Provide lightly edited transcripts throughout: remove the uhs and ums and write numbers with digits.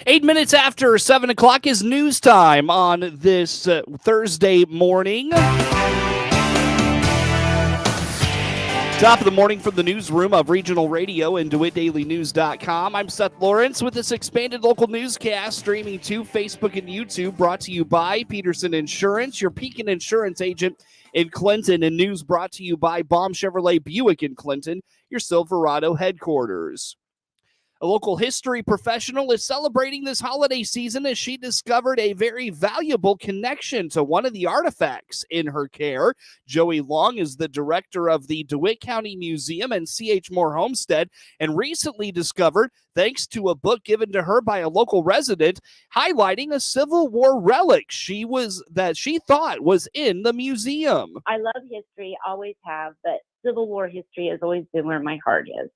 8 minutes after 7 o'clock is news time on this Thursday morning. Top of the morning from the newsroom of Regional Radio and DeWittDailyNews.com. I'm Seth Lawrence with this expanded local newscast streaming to Facebook and YouTube, brought to you by Peterson Insurance, your Pekin Insurance agent in Clinton, and news brought to you by Baum Chevrolet Buick in Clinton, your Silverado headquarters. A local history professional is celebrating this holiday season as she discovered a very valuable connection to one of the artifacts in her care. Joey Long is the director of the DeWitt County Museum and C.H. Moore Homestead, and recently discovered, thanks to a book given to her by a local resident, highlighting a Civil War relic she thought was in the museum. I love history, always have, but Civil War history has always been where my heart is.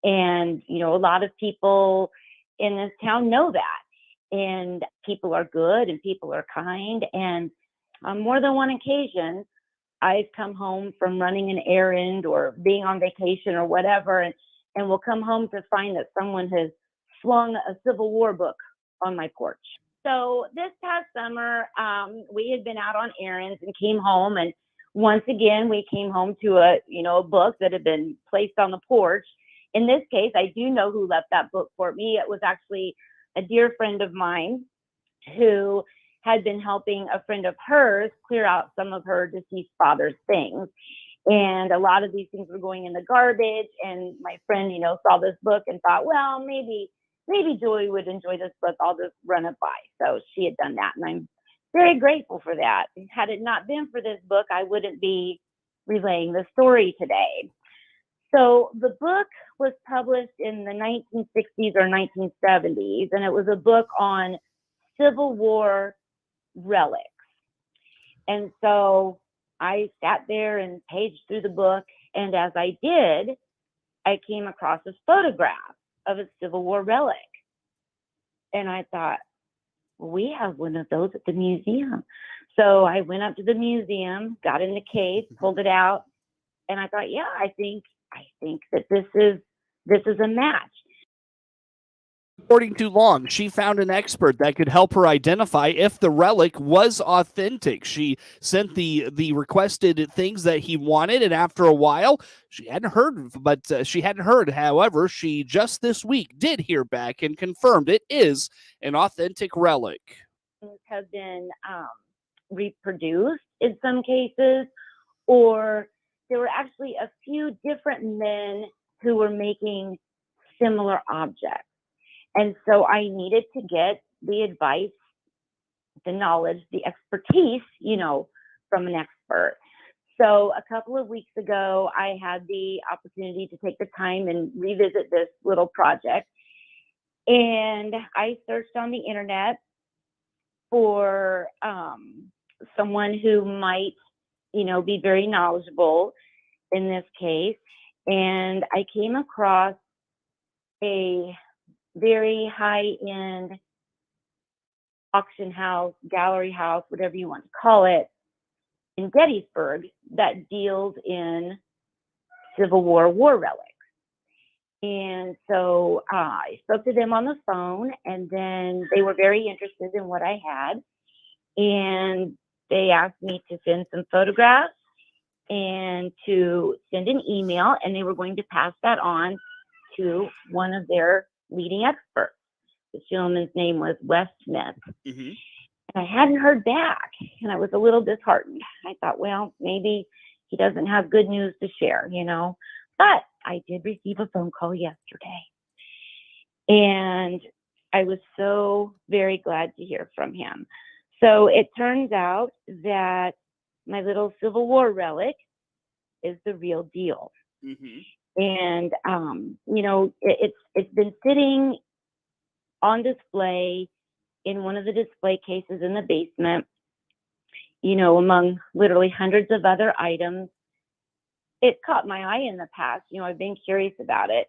And, a lot of people in this town know that. And people are good and people are kind. And on more than one occasion, I've come home from running an errand or being on vacation or whatever, and will come home to find that someone has flung a Civil War book on my porch. So this past summer, we had been out on errands and came home. And once again, we came home to a book that had been placed on the porch. In this case, I do know who left that book for me. It was actually a dear friend of mine who had been helping a friend of hers clear out some of her deceased father's things. And a lot of these things were going in the garbage. And my friend, saw this book and thought, well, maybe Joey would enjoy this book. I'll just run it by. So she had done that. And I'm very grateful for that. Had it not been for this book, I wouldn't be relaying the story today. So the book was published in the 1960s or 1970s, and it was a book on Civil War relics. And so I sat there and paged through the book, and as I did, I came across a photograph of a Civil War relic. And I thought, well, we have one of those at the museum. So I went up to the museum, got in the case, pulled it out, and I thought, yeah, I think that this is a match. According to Long, she found an expert that could help her identify if the relic was authentic. She sent the requested things that he wanted, and after a while, she hadn't heard. However, she just this week did hear back and confirmed it is an authentic relic. Have been reproduced in some cases, or there were actually a few different men who were making similar objects. And so I needed to get the advice, the knowledge, the expertise, from an expert. So a couple of weeks ago, I had the opportunity to take the time and revisit this little project. And I searched on the internet for someone who might, be very knowledgeable in this case. And I came across a very high-end auction house, gallery house, whatever you want to call it, in Gettysburg that deals in Civil War relics. And so I spoke to them on the phone, and then they were very interested in what I had. And they asked me to send some photographs and to send an email, and they were going to pass that on to one of their leading experts. The gentleman's name was Wes Smith. Mm-hmm. And I hadn't heard back, and I was a little disheartened. I thought, well, maybe he doesn't have good news to share, But I did receive a phone call yesterday, and I was so very glad to hear from him. So it turns out that my little Civil War relic is the real deal. Mm-hmm. And, it's been sitting on display in one of the display cases in the basement, among literally hundreds of other items. It caught my eye in the past. I've been curious about it,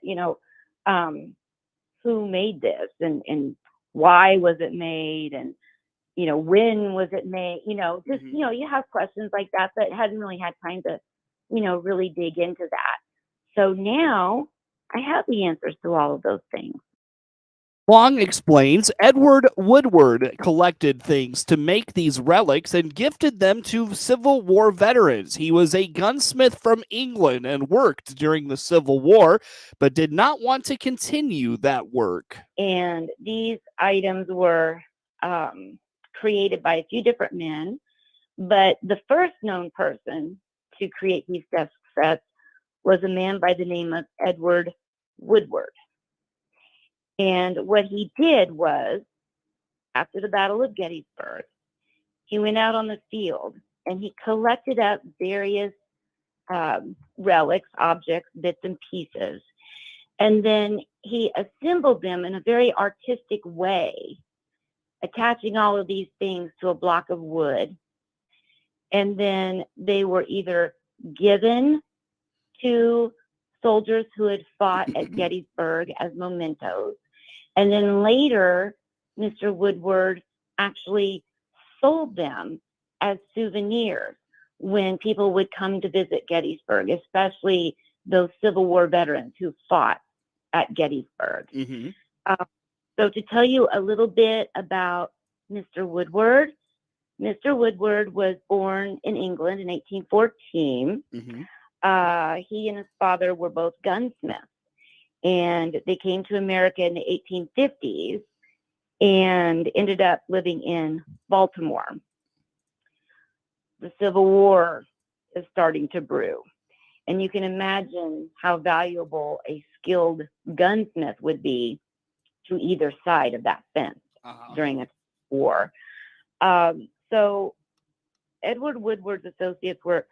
who made this and why was it made, and when was it made? You have questions like that, but hadn't really had time to, really dig into that. So now I have the answers to all of those things. Long explains Edward Woodward collected things to make these relics and gifted them to Civil War veterans. He was a gunsmith from England and worked during the Civil War, but did not want to continue that work. And these items were created by a few different men, but the first known person to create these desk sets was a man by the name of Edward Woodward. And what he did was, after the Battle of Gettysburg, he went out on the field and he collected up various relics, objects, bits and pieces. And then he assembled them in a very artistic way, attaching all of these things to a block of wood. And then they were either given to soldiers who had fought at Gettysburg as mementos. And then later, Mr. Woodward actually sold them as souvenirs when people would come to visit Gettysburg, especially those Civil War veterans who fought at Gettysburg. Mm-hmm. So to tell you a little bit about Mr. Woodward was born in England in 1814. Mm-hmm. He and his father were both gunsmiths, and they came to America in the 1850s and ended up living in Baltimore. The Civil War is starting to brew, and you can imagine how valuable a skilled gunsmith would be to either side of that fence during a war. So Edward Woodward's associates were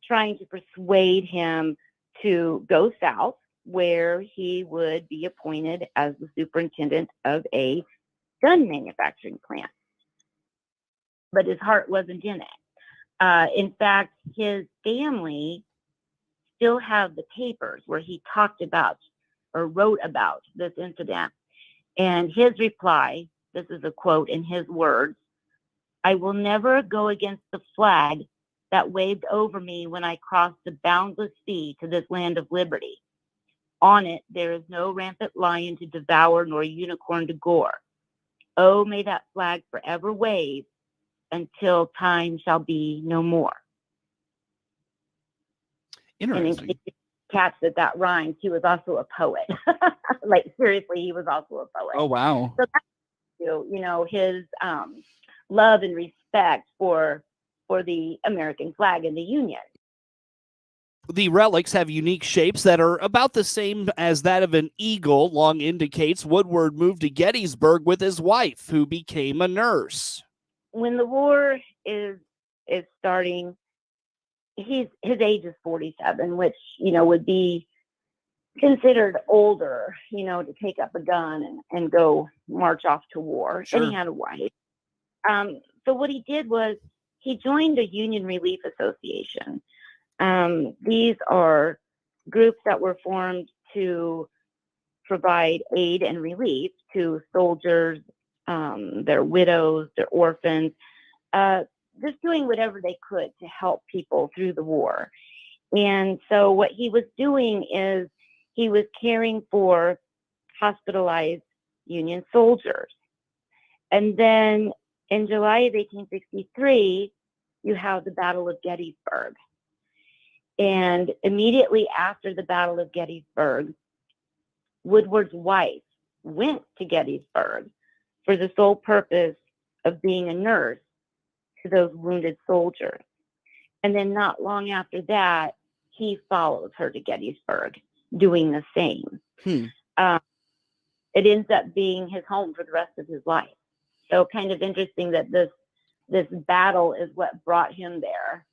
trying to persuade him to go south, where he would be appointed as the superintendent of a gun manufacturing plant. But his heart wasn't in it. In fact, his family still have the papers where he talked about or wrote about this incident. And his reply, this is a quote in his words, "I will never go against the flag that waved over me when I crossed the boundless sea to this land of liberty. On it, there is no rampant lion to devour nor unicorn to gore. Oh, may that flag forever wave until time shall be no more." Interesting. And in case you catch that rhymes, he was also a poet. Like, seriously, he was also a poet. Oh, wow. So that's, his love and respect for the American flag and the Union. The relics have unique shapes that are about the same as that of an eagle. Long indicates Woodward moved to Gettysburg with his wife, who became a nurse. When the war is starting, his age is 47, which, would be considered older, to take up a gun and go march off to war. Sure. And he had a wife. So what he did was he joined a Union Relief Association. These are groups that were formed to provide aid and relief to soldiers, their widows, their orphans, just doing whatever they could to help people through the war. And so what he was doing is he was caring for hospitalized Union soldiers. And then in July of 1863, you have the Battle of Gettysburg. And immediately after the Battle of Gettysburg, Woodward's wife went to Gettysburg for the sole purpose of being a nurse to those wounded soldiers. And then not long after that, he follows her to Gettysburg, doing the same. It ends up being his home for the rest of his life. So kind of interesting that this battle is what brought him there.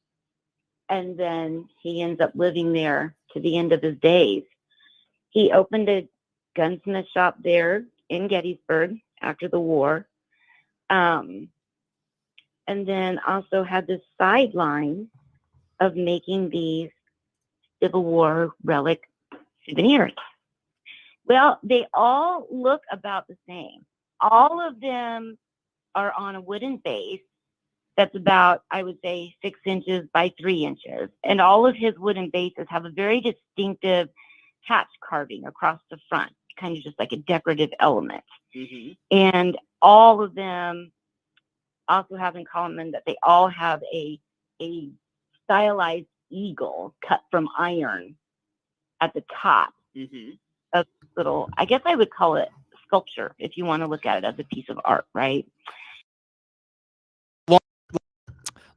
And then he ends up living there to the end of his days. He opened a gunsmith shop there in Gettysburg after the war. And then also had this sideline of making these Civil War relic souvenirs. Well, they all look about the same. All of them are on a wooden base that's about, I would say, 6 inches by 3 inches. And all of his wooden bases have a very distinctive hatch carving across the front, kind of just like a decorative element. Mm-hmm. And all of them also have in common that they all have a stylized eagle cut from iron at the top Mm-hmm. of little, I guess I would call it sculpture if you want to look at it as a piece of art, right?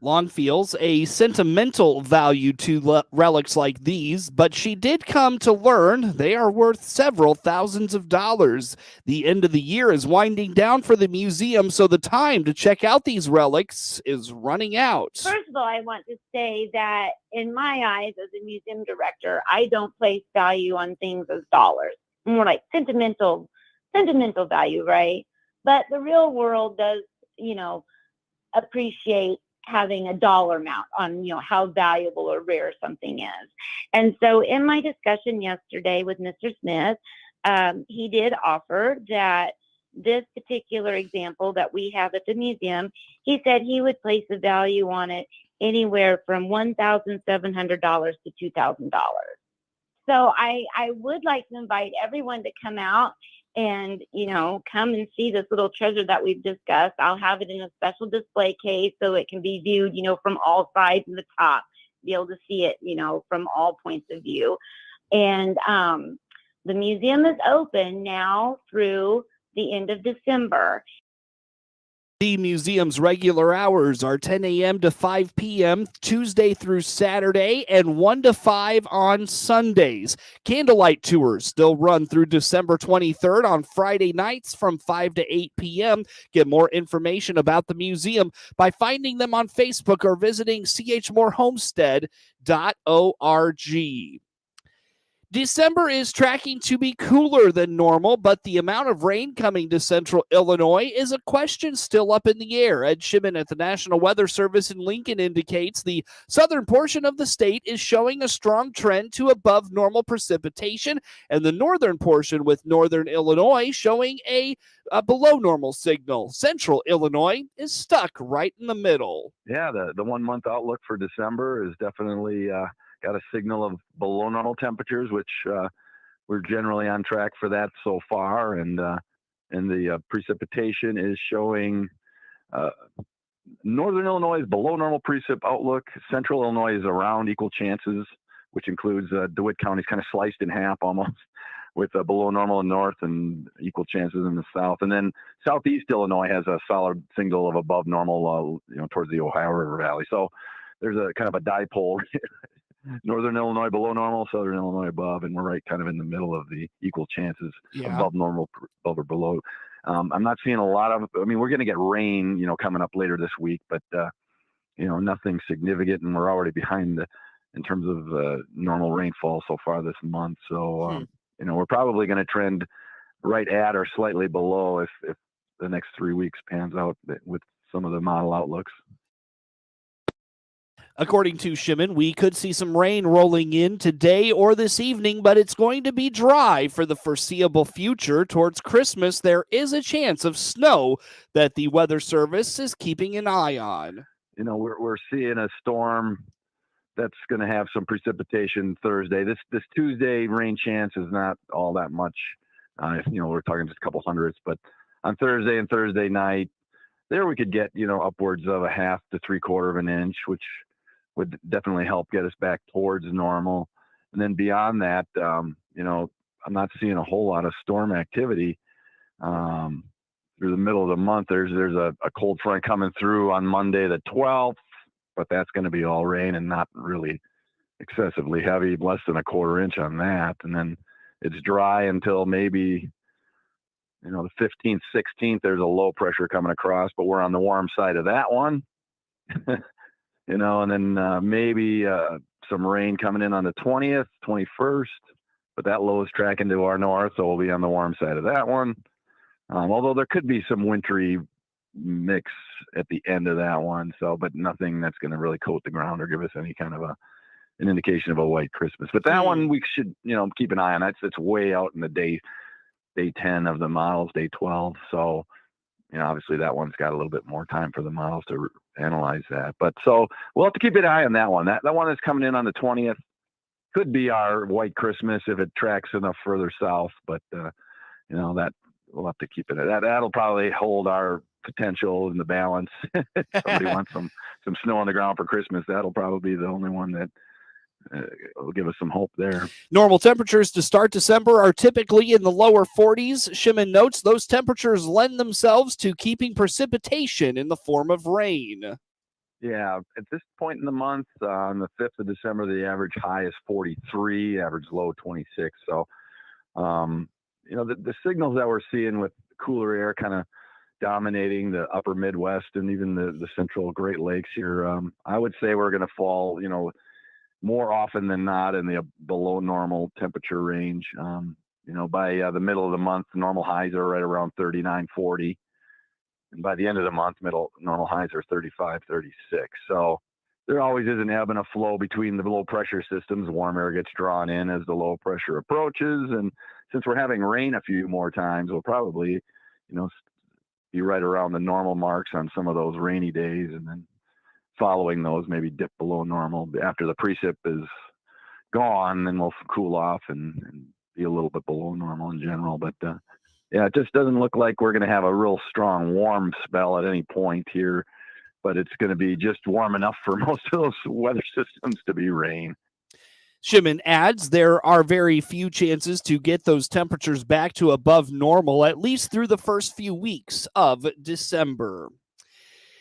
Long feels a sentimental value to relics like these, but she did come to learn they are worth several thousands of dollars. The end of the year is winding down for the museum, so the time to check out these relics is running out. First of all, I want to say that in my eyes as a museum director, I don't place value on things as dollars. More like sentimental value, right? But the real world does, appreciate having a dollar amount on, how valuable or rare something is. And so in my discussion yesterday with Mr. Smith, he did offer that this particular example that we have at the museum, he said he would place a value on it anywhere from $1,700 to $2,000. So I would like to invite everyone to come out and, come and see this little treasure that we've discussed. I'll have it in a special display case so it can be viewed, from all sides and the top, be able to see it, from all points of view. And the museum is open now through the end of December. The museum's regular hours are 10 a.m. to 5 p.m. Tuesday through Saturday and 1 to 5 on Sundays. Candlelight tours still run through December 23rd on Friday nights from 5 to 8 p.m. Get more information about the museum by finding them on Facebook or visiting chmorehomestead.org. December is tracking to be cooler than normal, but the amount of rain coming to central Illinois is a question still up in the air. Ed Shimon at the National Weather Service in Lincoln indicates the southern portion of the state is showing a strong trend to above normal precipitation, and the northern portion with northern Illinois showing a below normal signal. Central Illinois is stuck right in the middle. Yeah, the 1 month outlook for December is definitely got a signal of below normal temperatures, which we're generally on track for that so far. And the precipitation is showing northern Illinois is below normal precip outlook. Central Illinois is around equal chances, which includes DeWitt County is kind of sliced in half almost, with below normal in north and equal chances in the south. And then southeast Illinois has a solid signal of above normal, towards the Ohio River Valley. So there's a kind of a dipole. Northern Illinois below normal, southern Illinois above, and we're right kind of in the middle of the equal chances above normal, above or below. I'm not seeing a lot of, we're going to get rain, coming up later this week, but, nothing significant, and we're already behind in terms of normal rainfall so far this month. So, we're probably going to trend right at or slightly below if the next 3 weeks pans out with some of the model outlooks. According to Shimon, we could see some rain rolling in today or this evening, but it's going to be dry for the foreseeable future. Towards Christmas, there is a chance of snow that the Weather Service is keeping an eye on. We're seeing a storm that's going to have some precipitation Thursday. This Tuesday rain chance is not all that much. We're talking just a couple hundredths, but on Thursday and Thursday night, there we could get, upwards of a half to 3/4 of an inch, which would definitely help get us back towards normal. And then beyond that, I'm not seeing a whole lot of storm activity through the middle of the month. There's a cold front coming through on Monday the 12th, but that's going to be all rain and not really excessively heavy, less than a 1/4 inch on that. And then it's dry until maybe, the 15th, 16th, there's a low pressure coming across, but we're on the warm side of that one. And then maybe some rain coming in on the 20th, 21st, but that low is tracking to our north, so we'll be on the warm side of that one. Although there could be some wintry mix at the end of that one, but nothing that's going to really coat the ground or give us any kind of an indication of a white Christmas. But that one we should, keep an eye on. It's way out in the day 10 of the models, day 12. So, obviously that one's got a little bit more time for the models to analyze that. But so we'll have to keep an eye on that one. That one that's coming in on the 20th could be our white Christmas if it tracks enough further south. But that we'll have to keep it. That'll probably hold our potential in the balance. If somebody wants some snow on the ground for Christmas, that'll probably be the only one that will give us some hope there. Normal temperatures to start December are typically in the lower 40s. Shimon notes those temperatures lend themselves to keeping precipitation in the form of rain. Yeah, at this point in the month, on the 5th of December, the average high is 43, average low 26. So, the signals that we're seeing with cooler air kind of dominating the upper Midwest and even the central Great Lakes here, I would say we're going to fall, more often than not in the below normal temperature range. By the middle of the month, normal highs are right around 39, 40. And by the end of the month, normal highs are 35, 36. So there always is an ebb and a flow between the low pressure systems. Warm air gets drawn in as the low pressure approaches. And since we're having rain a few more times, we'll probably, be right around the normal marks on some of those rainy days. And then following those, maybe dip below normal. After the precip is gone, then we'll cool off and be a little bit below normal in general. But it just doesn't look like we're going to have a real strong warm spell at any point here, but it's going to be just warm enough for most of those weather systems to be rain. Shimon adds there are very few chances to get those temperatures back to above normal, at least through the first few weeks of December.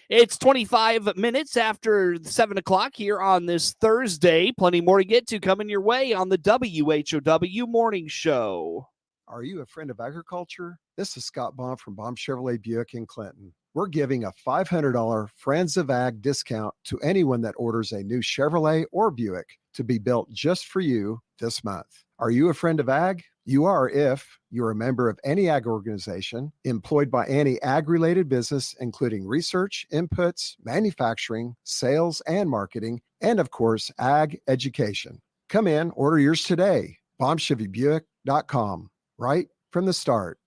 It's 25 minutes after 7 o'clock here on this Thursday. Plenty more to get to coming your way on the WHOW Morning Show. Are you a friend of agriculture? This is Scott Baum from Baum Chevrolet Buick in Clinton. We're giving a $500 Friends of Ag discount to anyone that orders a new Chevrolet or Buick to be built just for you this month. Are you a friend of ag? You are if you're a member of any ag organization, employed by any ag-related business, including research, inputs, manufacturing, sales, and marketing, and of course, ag education. Come in, order yours today. BaumChevyBuick.com. Right from the start.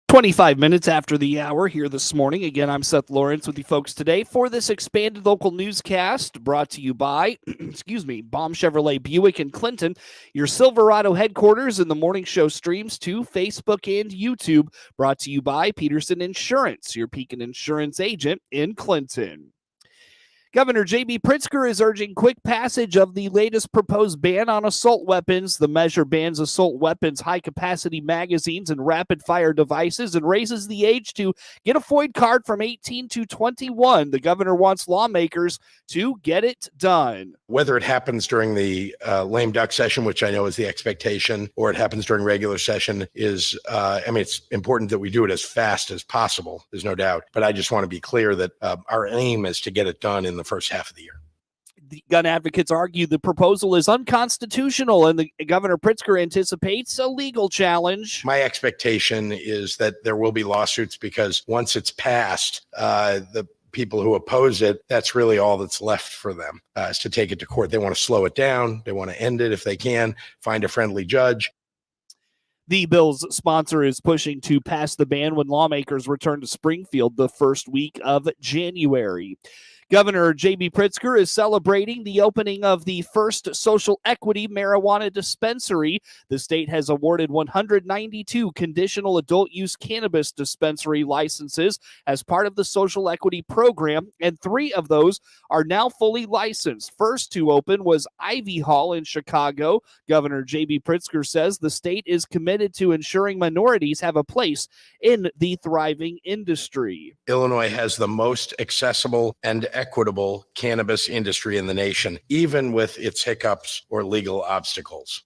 25 minutes after the hour here this morning. Again, I'm Seth Lawrence with you folks today for this expanded local newscast brought to you by, Baum Chevrolet Buick in Clinton, your Silverado headquarters, and the morning show streams to Facebook and YouTube, brought to you by Peterson Insurance, your Pekin Insurance agent in Clinton. Governor J.B. Pritzker is urging quick passage of the latest proposed ban on assault weapons. The measure bans assault weapons, high-capacity magazines, and rapid-fire devices and raises the age to get a FOID card from 18 to 21. The governor wants lawmakers to get it done. Whether it happens during the lame duck session, which I know is the expectation, or it happens during regular session is, it's important that we do it as fast as possible. There's no doubt. But I just want to be clear that our aim is to get it done in the first half of the year. The gun advocates argue the proposal is unconstitutional, and the Governor Pritzker anticipates a legal challenge. My expectation is that there will be lawsuits because once it's passed, the people who oppose it, that's really all that's left for them is to take it to court. They want to slow it down. They want to end it if they can, find a friendly judge. The bill's sponsor is pushing to pass the ban when lawmakers return to Springfield the first week of January. Governor J.B. Pritzker is celebrating the opening of the first social equity marijuana dispensary. The state has awarded 192 conditional adult use cannabis dispensary licenses as part of the social equity program, and 3 of those are now fully licensed. First to open was Ivy Hall in Chicago. Governor J.B. Pritzker says the state is committed to ensuring minorities have a place in the thriving industry. Illinois has the most accessible and equitable cannabis industry in the nation, even with its hiccups or legal obstacles.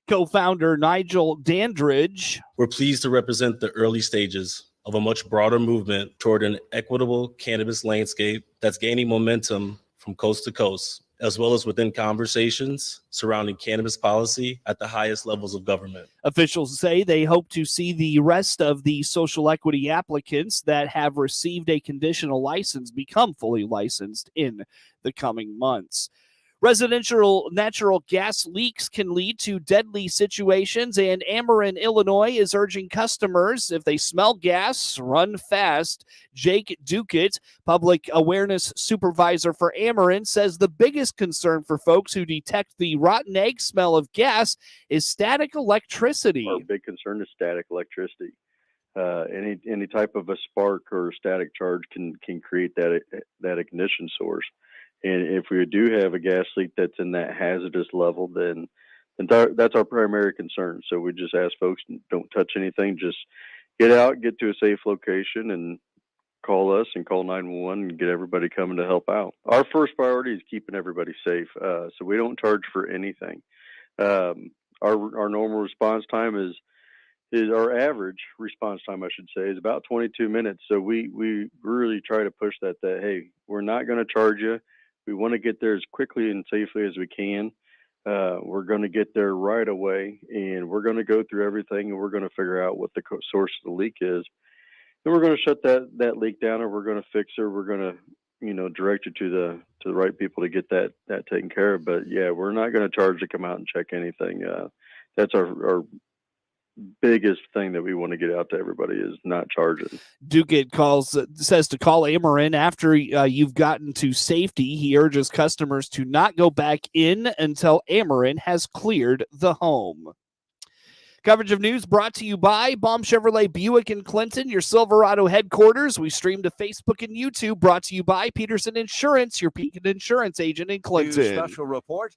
Co-founder Nigel Dandridge. We're pleased to represent the early stages of a much broader movement toward an equitable cannabis landscape that's gaining momentum from coast to coast, as well as within conversations surrounding cannabis policy at the highest levels of government. Officials say they hope to see the rest of the social equity applicants that have received a conditional license become fully licensed in the coming months. Residential natural gas leaks can lead to deadly situations, and Ameren, Illinois is urging customers, if they smell gas, run fast. Jake DeWitt, public awareness supervisor for Ameren, says the biggest concern for folks who detect the rotten egg smell of gas is static electricity. Our big concern is static electricity. Any type of a spark or static charge can create that ignition source. And if we do have a gas leak that's in that hazardous level, then that's our primary concern. So we just ask folks, don't touch anything. Just get out, get to a safe location, and call us and call 911 and get everybody coming to help out. Our first priority is keeping everybody safe. So we don't charge for anything. Our normal response time is our average response time, I should say, is about 22 minutes. So we really try to push that hey, we're not going to charge you. We want to get there as quickly and safely as we can. We're going to get there right away, and we're going to go through everything, and we're going to figure out what the source of the leak is. Then we're going to shut that leak down, and we're going to fix it. We're going to, direct you to the right people to get that taken care of. But yeah, we're not going to charge to come out and check anything. That's our biggest thing that we want to get out to everybody is not charging. DeWitt says to call Ameren after you've gotten to safety. He urges customers to not go back in until Ameren has cleared the home. Coverage of news brought to you by Baum Chevrolet Buick in Clinton, your Silverado headquarters. We stream to Facebook and YouTube, brought to you by Peterson Insurance, your Pekin Insurance agent in Clinton. Special report.